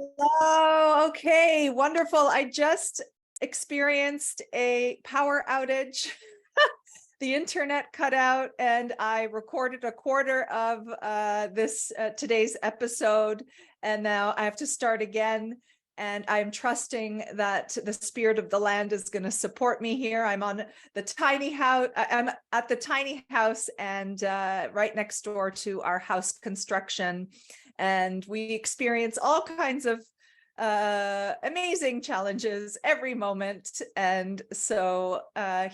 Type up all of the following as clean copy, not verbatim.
Hello. Okay, wonderful. I just experienced a power outage. The internet cut out, and I recorded a quarter of this today's episode, and now I have to start again. And I'm trusting that the spirit of the land is going to support me here. I'm on the tiny house. I'm at the tiny house, and right next door to our house construction. And we experience all kinds of amazing challenges every moment. And so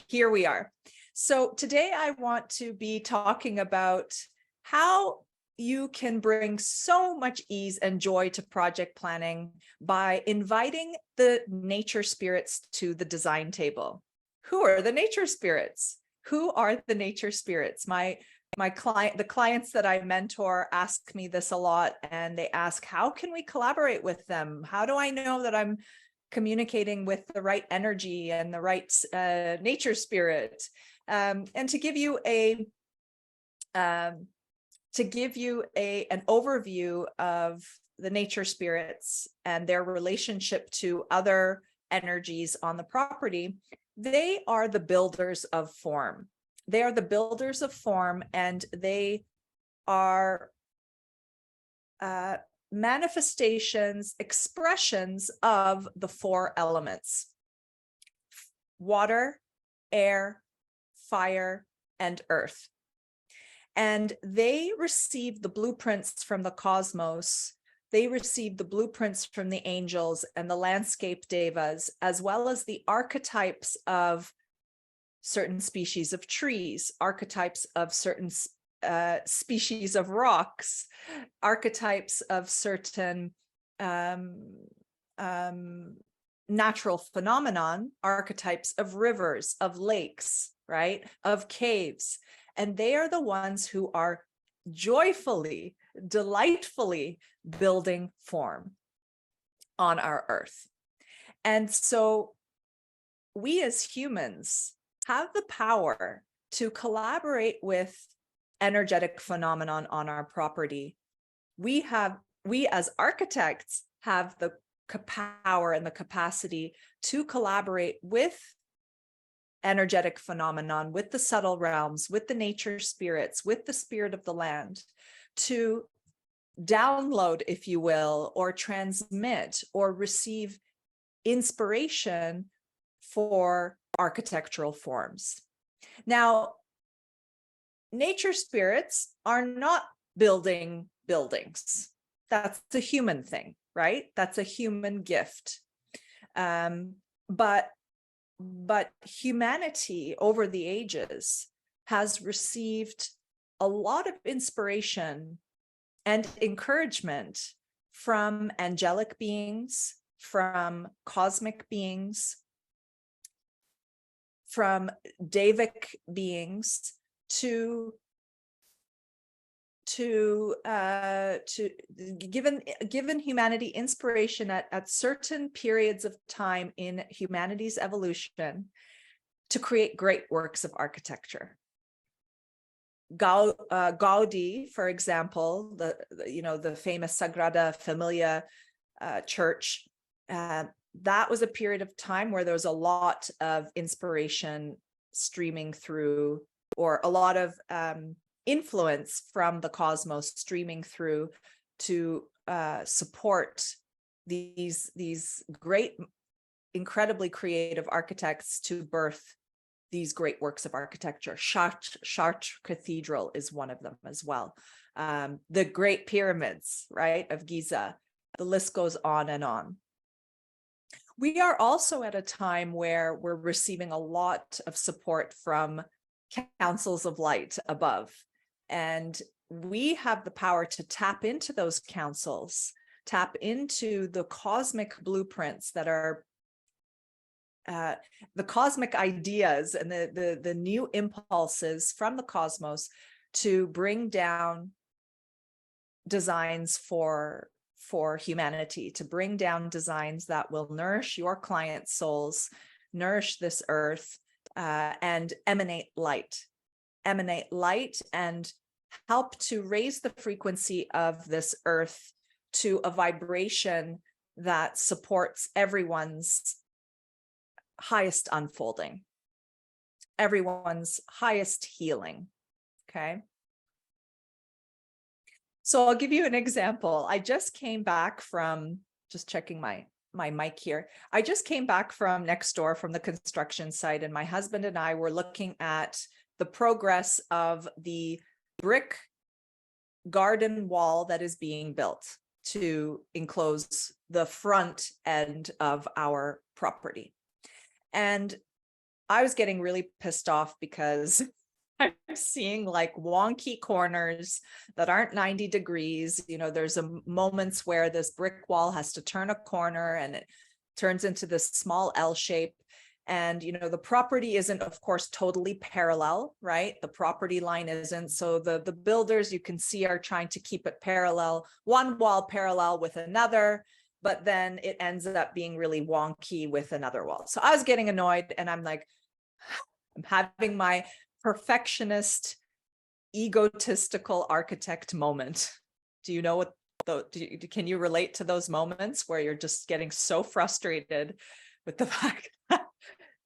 here we are. So today I want to be talking about how you can bring so much ease and joy to project planning by inviting the nature spirits to the design table. Who are the nature spirits? Who are the nature spirits? The clients that I mentor ask me this a lot, and they ask, how can we collaborate with them? How do I know that I'm communicating with the right energy and the right nature spirit? And to give you an overview of the nature spirits and their relationship to other energies on the property, they are the builders of form. They are the builders of form, and they are manifestations, expressions of the four elements: water, air, fire, and earth. And they receive the blueprints from the cosmos. They receive the blueprints from the angels and the landscape devas, as well as the archetypes of certain species of trees, archetypes of certain species of rocks, archetypes of certain natural phenomenon, archetypes of rivers, of lakes, right, of caves. And they are the ones who are joyfully, delightfully building form on our earth. And so we as humans have the power to collaborate with energetic phenomenon on our property. We as architects have the power and the capacity to collaborate with energetic phenomenon, with the subtle realms, with the nature spirits, with the spirit of the land, to download, if you will, or transmit or receive inspiration for architectural forms. Now, nature spirits are not building buildings. That's a human thing, right? That's a human gift. But humanity over the ages has received a lot of inspiration and encouragement from angelic beings, from cosmic beings, from Devic beings, to given humanity inspiration at certain periods of time in humanity's evolution to create great works of architecture. Gaudi, for example, the famous Sagrada Familia church, that was a period of time where there was a lot of inspiration streaming through, or a lot of influence from the cosmos streaming through to support these great, incredibly creative architects to birth these great works of architecture. Chartres Cathedral is one of them as well. The Great Pyramids, right, of Giza. The list goes on and on. We are also at a time where we're receiving a lot of support from councils of light above. And we have the power to tap into those councils, tap into the cosmic blueprints that are the cosmic ideas and the new impulses from the cosmos to bring down designs for humanity, to bring down designs that will nourish your clients' souls, nourish this earth, and emanate light and help to raise the frequency of this earth to a vibration that supports everyone's highest unfolding, everyone's highest healing. Okay. So I'll give you an example. I just came back from, just checking my mic here. I just came back from next door from the construction site, and my husband and I were looking at the progress of the brick garden wall that is being built to enclose the front end of our property. And I was getting really pissed off because I'm seeing like wonky corners that aren't 90 degrees. You know, there's moments where this brick wall has to turn a corner and it turns into this small L shape. And, you know, the property isn't, of course, totally parallel, right? The property line isn't. So the builders, you can see, are trying to keep it parallel, one wall parallel with another, but then it ends up being really wonky with another wall. So I was getting annoyed, and I'm like, I'm having my perfectionist, egotistical architect moment. Do you know what can you relate to those moments where you're just getting so frustrated with the fact that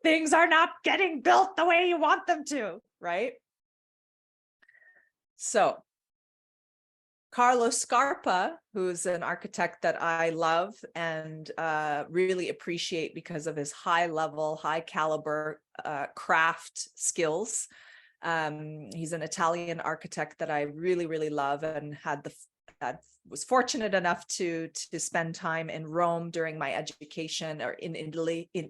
things are not getting built the way you want them to, right? So Carlos Scarpa, who's an architect that I love and really appreciate because of his high level, high caliber craft skills. He's an Italian architect that I really, really love, and was fortunate enough to spend time in Rome during my education, or in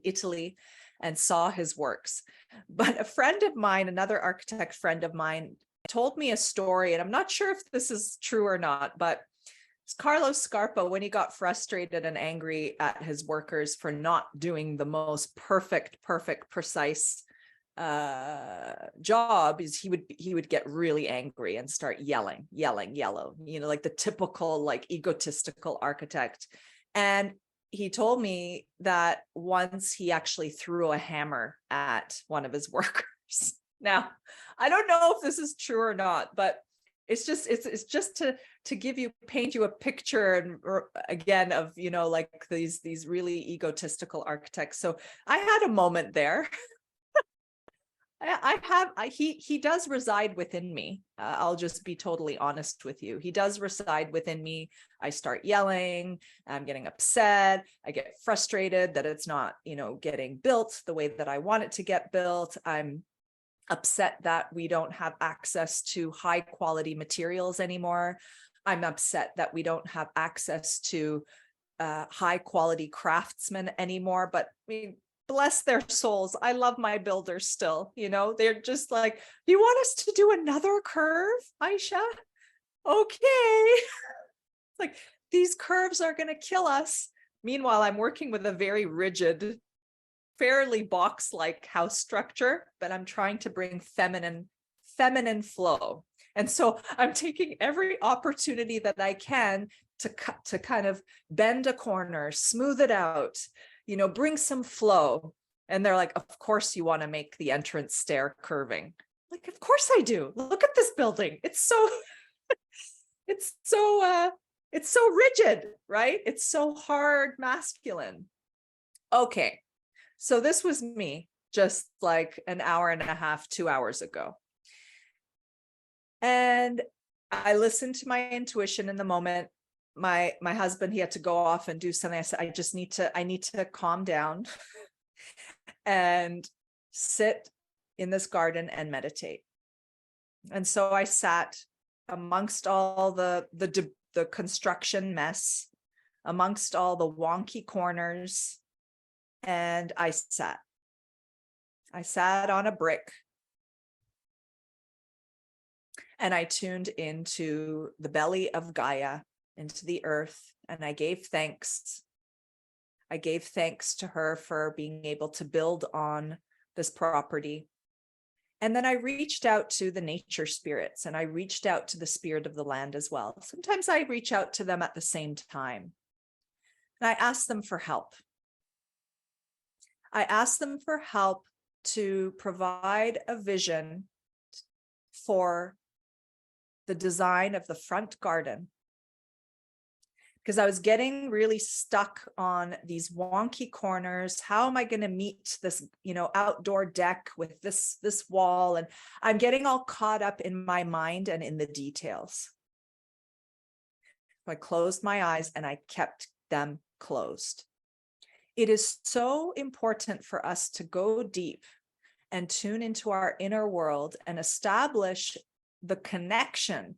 Italy, and saw his works. But a friend of mine, another architect friend of mine, told me a story, and I'm not sure if this is true or not, but Carlos Scarpa, when he got frustrated and angry at his workers for not doing the most perfect, precise job, is he would get really angry and start yelling, you know, like the typical like egotistical architect. And he told me that once he actually threw a hammer at one of his workers. Now, I don't know if this is true or not, but it's just to paint you a picture, and again, of, you know, like these really egotistical architects. So I had a moment there. He does reside within me. I'll just be totally honest with you. He does reside within me. I start yelling, I'm getting upset, I get frustrated that it's not, you know, getting built the way that I want it to get built. I'm upset that we don't have access to high quality materials anymore. I'm upset that we don't have access to high quality craftsmen anymore. But I mean, bless their souls, I love my builders still. You know, they're just like, you want us to do another curve, Aisha? Okay. Like, these curves are going to kill us. Meanwhile, I'm working with a very rigid, fairly box-like house structure, but I'm trying to bring feminine flow. And so I'm taking every opportunity that I can to kind of bend a corner, smooth it out, you know, bring some flow. And they're like, of course you want to make the entrance stair curving. Like, of course I do. Look at this building. It's so it's so rigid, right? It's so hard masculine. Okay. So this was me just like an hour and a half, 2 hours ago. And I listened to my intuition in the moment. My husband, he had to go off and do something. I said, I need to calm down and sit in this garden and meditate. And so I sat amongst all the construction mess, amongst all the wonky corners, and I sat on a brick, and I tuned into the belly of Gaia, into the earth, and I gave thanks. I gave thanks to her for being able to build on this property. And then I reached out to the nature spirits, and I reached out to the spirit of the land as well. Sometimes I reach out to them at the same time. And I asked them for help. I asked them for help to provide a vision for the design of the front garden, because I was getting really stuck on these wonky corners. How am I going to meet this, outdoor deck with this wall? And I'm getting all caught up in my mind and in the details. So I closed my eyes and I kept them closed. It is so important for us to go deep and tune into our inner world and establish the connection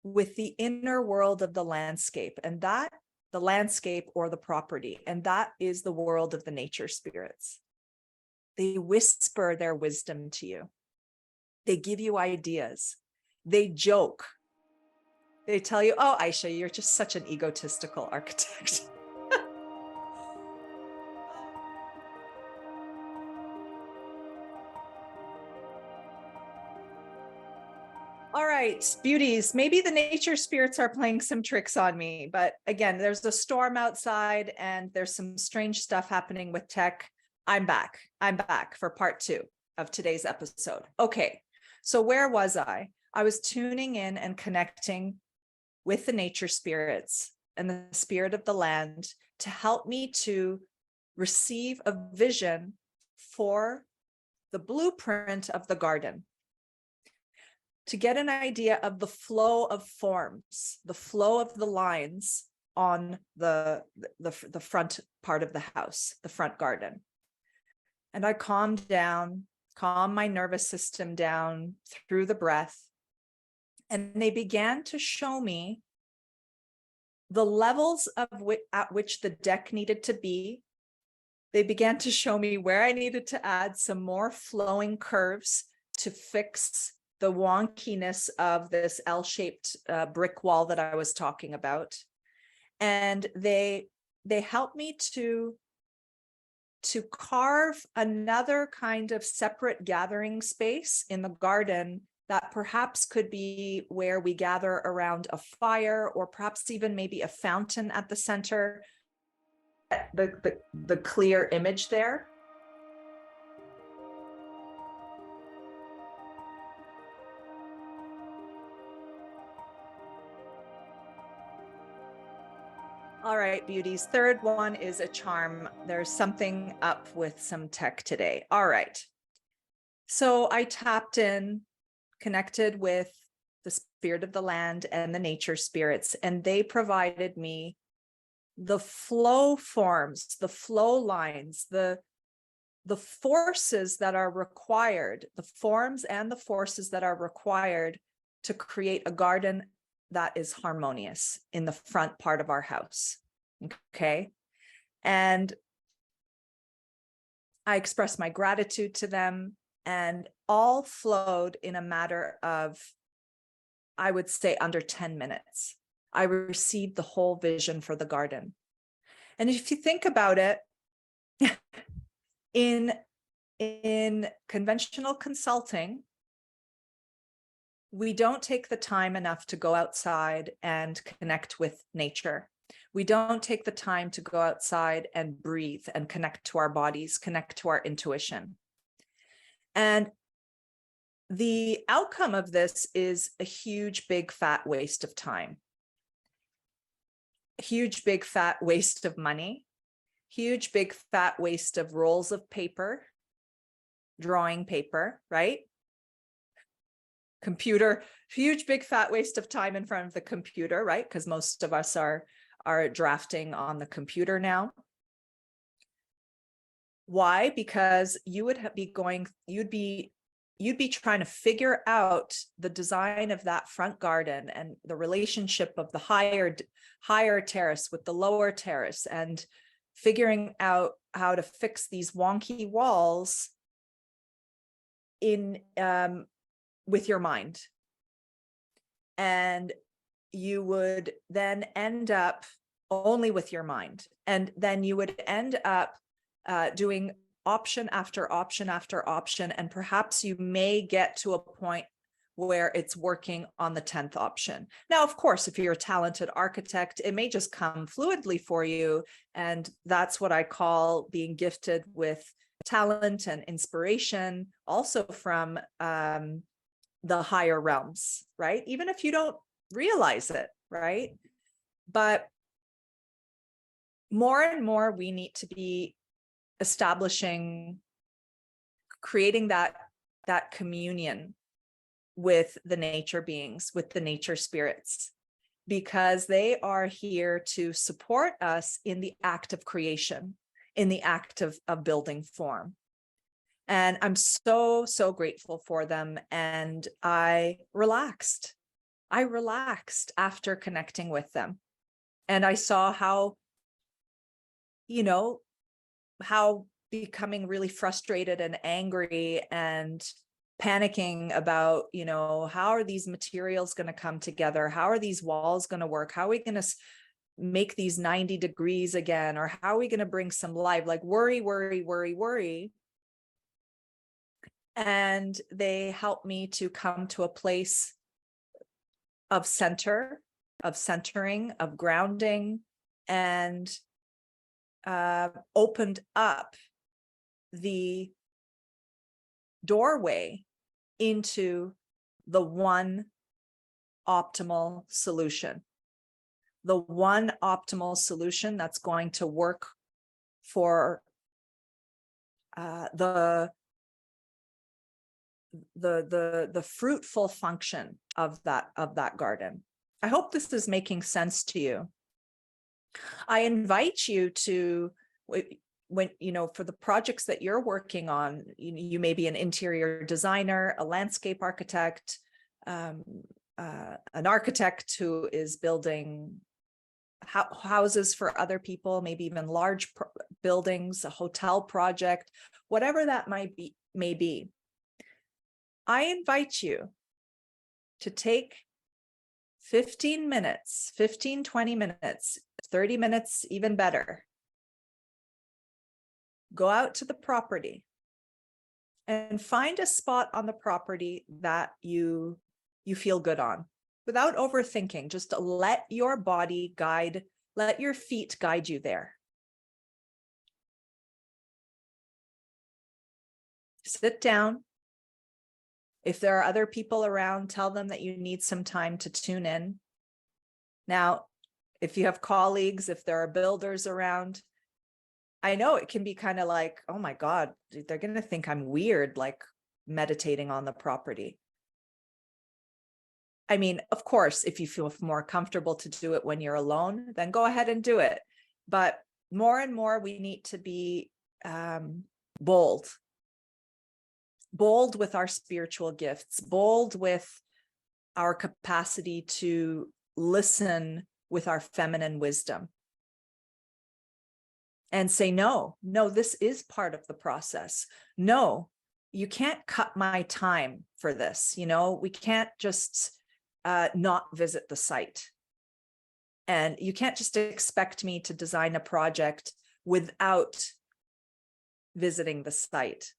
with the inner world of the landscape, and that the landscape or the property, and that is the world of the nature spirits. They whisper their wisdom to you. They give you ideas. They joke. They tell you, oh, Aisha, you're just such an egotistical architect. All right, beauties, maybe the nature spirits are playing some tricks on me, but again, there's a storm outside and there's some strange stuff happening with tech. I'm back for part 2 of today's episode. Okay, so where was I? I was tuning in and connecting with the nature spirits and the spirit of the land to help me to receive a vision for the blueprint of the garden, to get an idea of the flow of forms, the flow of the lines on the front part of the house, the front garden. And I calmed my nervous system down through the breath. And they began to show me the levels at which the deck needed to be. They began to show me where I needed to add some more flowing curves to fix the wonkiness of this L-shaped brick wall that I was talking about. And they helped me to carve another kind of separate gathering space in the garden that perhaps could be where we gather around a fire, or perhaps even maybe a fountain at the center. The clear image there. All right, beauties. Third one is a charm. There's something up with some tech today. All right. So I tapped in, connected with the spirit of the land and the nature spirits, and they provided me the flow forms, the flow lines, the forces that are required, the forms and the forces that are required to create a garden that is harmonious in the front part of our house. Okay. And I expressed my gratitude to them, and all flowed in a matter of, I would say, under 10 minutes. I received the whole vision for the garden. And if you think about it, in conventional consulting, we don't take the time enough to go outside and connect with nature. We don't take the time to go outside and breathe and connect to our bodies, connect to our intuition. And the outcome of this is a huge, big, fat waste of time. Huge, big, fat waste of money. Huge, big, fat waste of rolls of paper, drawing paper, right? Computer, huge, big, fat waste of time in front of the computer, right? Because most of us are drafting on the computer now. Why? Because you'd be trying to figure out the design of that front garden and the relationship of the higher terrace with the lower terrace, and figuring out how to fix these wonky walls in with your mind. And you would then end up only with your mind. And then you would end up doing option after option after option. And perhaps you may get to a point where it's working on the 10th option. Now, of course, if you're a talented architect, it may just come fluidly for you. And that's what I call being gifted with talent and inspiration, also from the higher realms, right? Even if you don't realize it, right? But more and more we need to be creating that communion with the nature beings, with the nature spirits, because they are here to support us in the act of creation, in the act of building form. And I'm so grateful for them. And I relaxed after connecting with them. And I saw how, how becoming really frustrated and angry and panicking about, how are these materials going to come together? How are these walls going to work? How are we going to make these 90 degrees again? Or how are we going to bring some life? Like worry. And they helped me to come to a place of centering, of grounding, and opened up the doorway into the one optimal solution. The one optimal solution that's going to work for the fruitful function of that garden. I hope this is making sense to you. I invite you to, when for the projects that you're working on, you may be an interior designer, a landscape architect, an architect who is building houses for other people, maybe even large buildings, a hotel project, whatever that may be. I invite you to take 15 minutes, 15, 20 minutes, 30 minutes, even better. Go out to the property and find a spot on the property that you feel good on without overthinking. Just let your body guide, let your feet guide you there. Sit down. If there are other people around, tell them that you need some time to tune in. Now, if you have colleagues, if there are builders around, I know it can be kind of like, oh my God, they're going to think I'm weird, like meditating on the property. I mean, of course, if you feel more comfortable to do it when you're alone, then go ahead and do it. But more and more, we need to be bold with our spiritual gifts, bold with our capacity to listen with our feminine wisdom and say, no, this is part of the process. No, you can't cut my time for this. We can't just not visit the site. And you can't just expect me to design a project without visiting the site.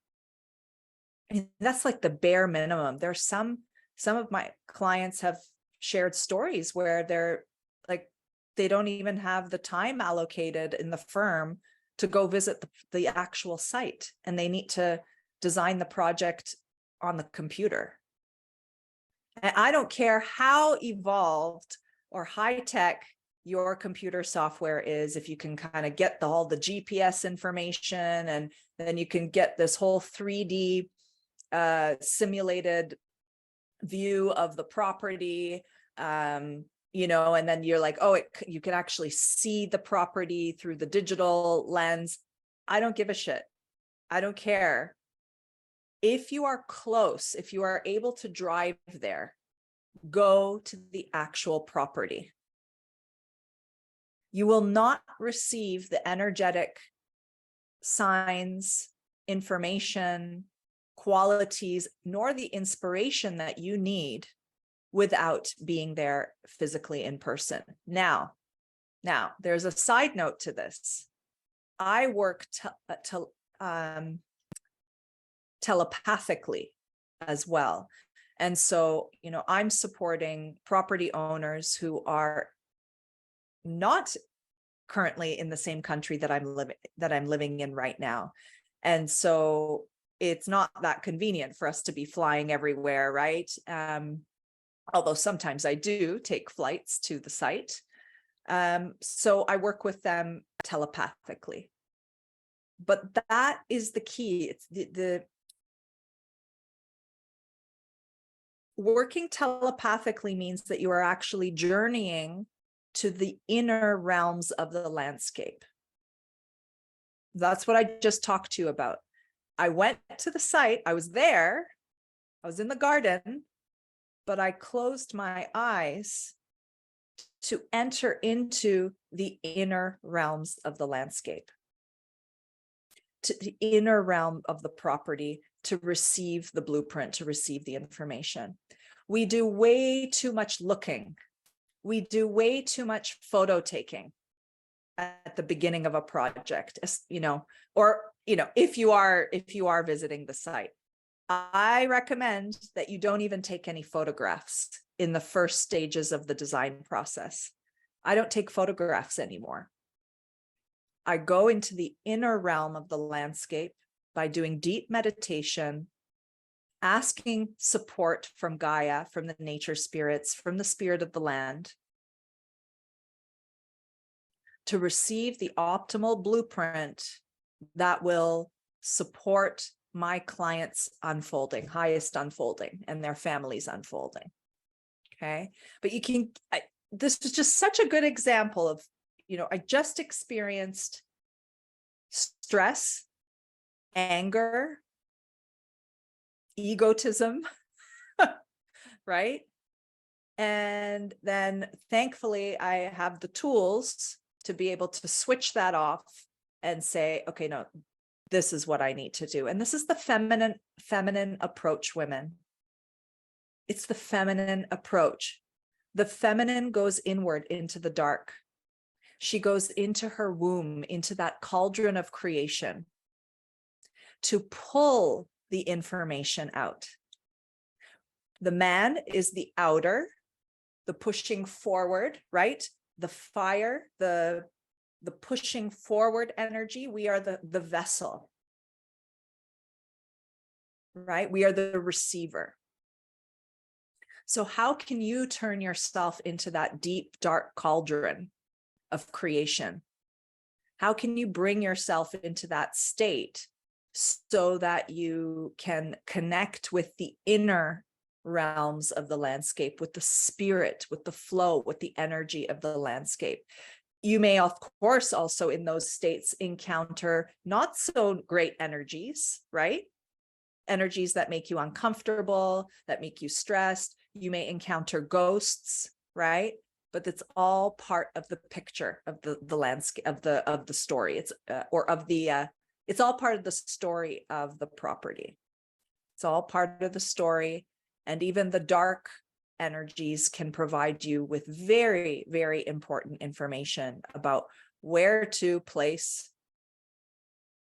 And that's like the bare minimum. There's some of my clients have shared stories where they're like, they don't even have the time allocated in the firm to go visit the actual site, and they need to design the project on the computer. And I don't care how evolved or high tech your computer software is, if you can kind of get all the GPS information, and then you can get this whole 3D simulated view of the property, and then you're like, oh, you can actually see the property through the digital lens. I don't give a shit. I don't care. If you are close, if you are able to drive there, go to the actual property. You will not receive the energetic signs, information, qualities, nor the inspiration that you need without being there physically in person. Now, there's a side note to this. I work telepathically as well. And so, I'm supporting property owners who are not currently in the same country that I'm living in right now. And so it's not that convenient for us to be flying everywhere, right? Although sometimes I do take flights to the site. So I work with them telepathically. But that is the key. It's the working telepathically means that you are actually journeying to the inner realms of the landscape. That's what I just talked to you about. I went to the site, I was there, I was in the garden, but I closed my eyes to enter into the inner realms of the landscape, to the inner realm of the property, to receive the blueprint, to receive the information. We do way too much looking. We do way too much photo taking at the beginning of a project, or if you are visiting the site. I recommend that you don't even take any photographs in the first stages of the design process. I don't take photographs anymore. I go into the inner realm of the landscape by doing deep meditation, asking support from Gaia, from the nature spirits, from the spirit of the land, to receive the optimal blueprint that will support my clients' unfolding, highest unfolding, and their families' unfolding. Okay. But this is just such a good example of, I just experienced stress, anger, egotism, right? And then thankfully I have the tools to be able to switch that off and say, okay, no, this is what I need to do. And this is the feminine approach, women. It's the feminine approach. The feminine goes inward into the dark. She goes into her womb, into that cauldron of creation, to pull the information out. The man is the outer, the pushing forward, right? The fire, the pushing forward energy. We are the vessel, right? We are the receiver. So how can you turn yourself into that deep, dark cauldron of creation? How can you bring yourself into that state so that you can connect with the inner realms of the landscape, with the spirit, with the flow, with the energy of the landscape? You may, of course, also in those states encounter not so great energies, right? Energies that make you uncomfortable, that make you stressed. You may encounter ghosts, right? But it's all part of the picture of the landscape of the story. It's all part of the story of the property. It's all part of the story, and even the dark energies can provide you with very, very important information about where to place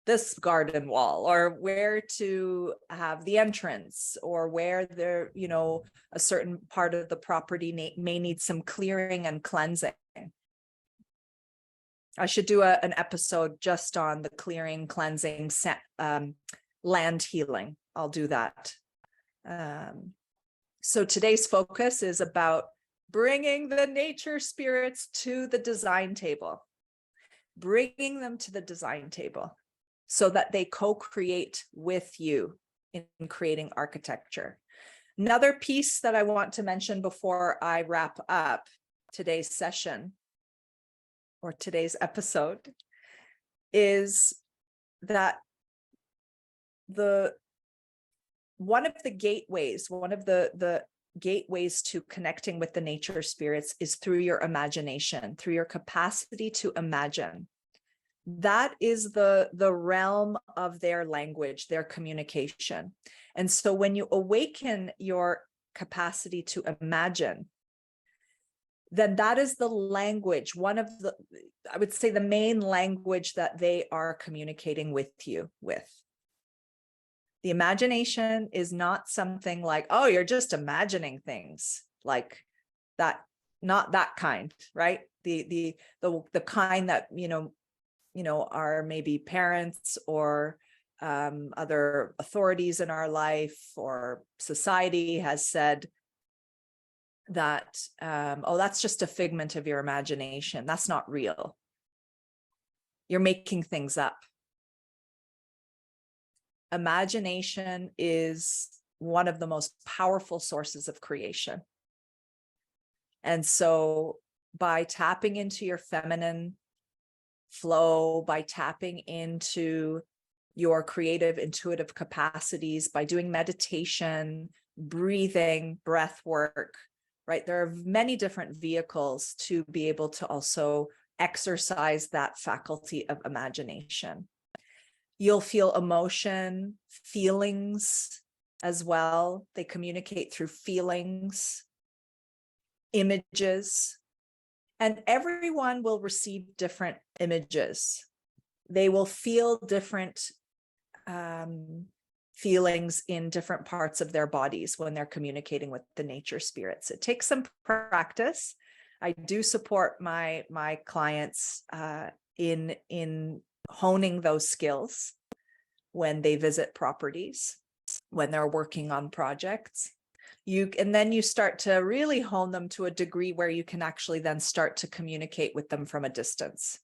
this garden wall, or where to have the entrance, or where there, a certain part of the property may need some clearing and cleansing. I should do an episode just on the clearing, cleansing, land healing. I'll do that. So today's focus is about bringing the nature spirits to the design table, bringing them to the design table so that they co-create with you in creating architecture. Another piece that I want to mention before I wrap up today's session or today's episode is that one of the gateways to connecting with the nature spirits is through your imagination, through your capacity to imagine. That is the realm of their language, their communication. And so when you awaken your capacity to imagine, then that is the language, I would say the main language that they are communicating with you with. The imagination is not something like, oh, you're just imagining things like that, not that kind, right? The kind that, are maybe parents or other authorities in our life or society has said that, oh, that's just a figment of your imagination. That's not real. You're making things up. Imagination is one of the most powerful sources of creation. And so by tapping into your feminine flow, by tapping into your creative, intuitive capacities, by doing meditation, breathing, breath work, right? There are many different vehicles to be able to also exercise that faculty of imagination. You'll feel emotion, feelings as well. They communicate through feelings, images, and everyone will receive different images. They will feel different feelings in different parts of their bodies when they're communicating with the nature spirits. It takes some practice. I do support my clients in honing those skills when they visit properties, when they're working on projects. And then you start to really hone them to a degree where you can actually then start to communicate with them from a distance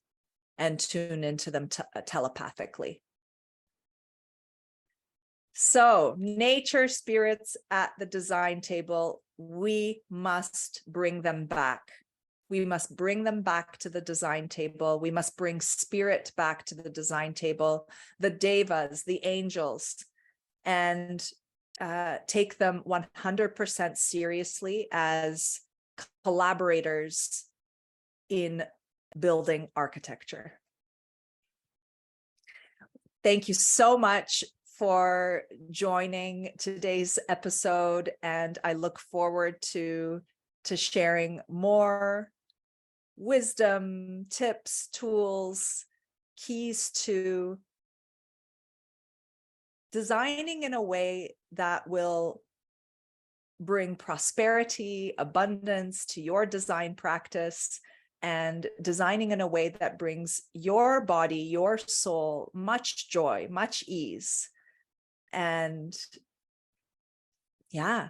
and tune into them telepathically. So, nature spirits at the design table, we must bring them back. We must bring them back to the design table. We must bring spirit back to the design table, the devas, the angels, and take them 100% seriously as collaborators in building architecture. Thank you so much for joining today's episode, and I look forward to sharing more wisdom, tips, tools, keys to designing in a way that will bring prosperity, abundance to your design practice, and designing in a way that brings your body, your soul, much joy, much ease. And yeah,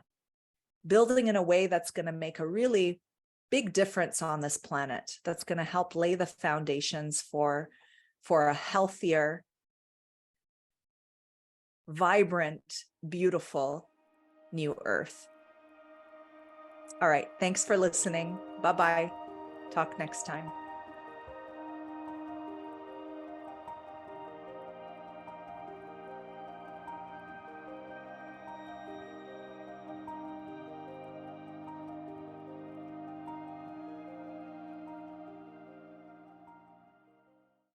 building in a way that's going to make a really big difference on this planet, that's going to help lay the foundations for a healthier, vibrant, beautiful new Earth. All right. Thanks for listening. Bye-bye. Talk next time.